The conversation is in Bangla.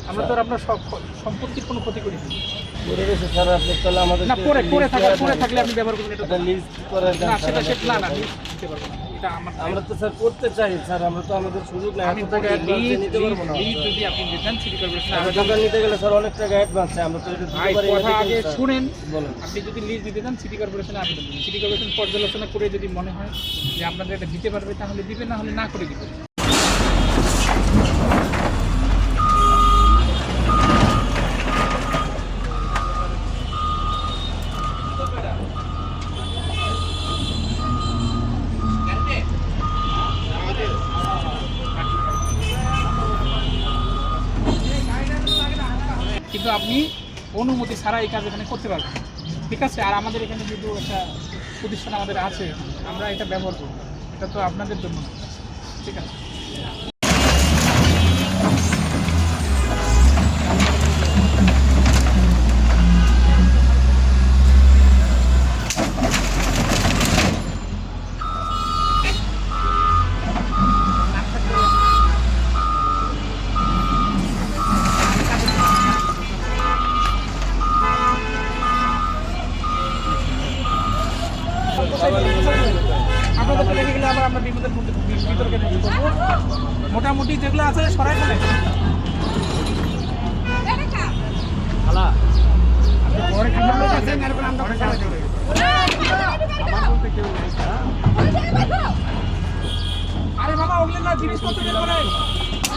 আমরা তো আর আপনার সম্পত্তির কোনো ক্ষতি করি করে গেছে স্যার আপনি তাহলে আমাদের না। পরে থাকলে আপনি ব্যবহার করবেন, এটা একটা লিস্ট করে দেন না, স্যার। সেটা না লিস্ট দিতে পারবো না, এটা আমার আমরা তো স্যার করতে চাই স্যার, আমরা তো আমাদের সুযোগ নাই, আমি এত টাকা অ্যাডভান্স নিতে পারবো না। লিজ যদি আপনি দিতেন সিটি কর্পোরেশনে টাকা টাকা নিতে গেলে স্যার অনেক টাকা অ্যাডভান্স চাই, আমরা তো এটা দিতে ভাই পারি না। কথা আগে স্যার শুনেন, বলেন। আপনি যদি লিজ দিতে চান সিটি কর্পোরেশনে আবেদন করুন। সিটি কর্পোরেশন পর্যালোচনা করে যদি মনে হয় যে আপনাদের এটা দিতে পারবে তাহলে দিবে, না হলে না করে দিবে। কিন্তু আপনি অনুমতি ছাড়া এই কাজ এখানে করতে পারবেন, ঠিক আছে? আর আমাদের এখানে যেহেতু একটা প্রতিষ্ঠান আমাদের আছে, আমরা এটা ব্যবহার করব, এটা তো আপনাদের জন্য না, ঠিক আছে? আপনাদের রেখে গেলে আবার আমরা বিপদের মধ্যে বিতর্কে করবো। মোটামুটি যেগুলো আছে সরাই ফেলে আরে বাবা ওগুলো না জিনিসপত্র বের করে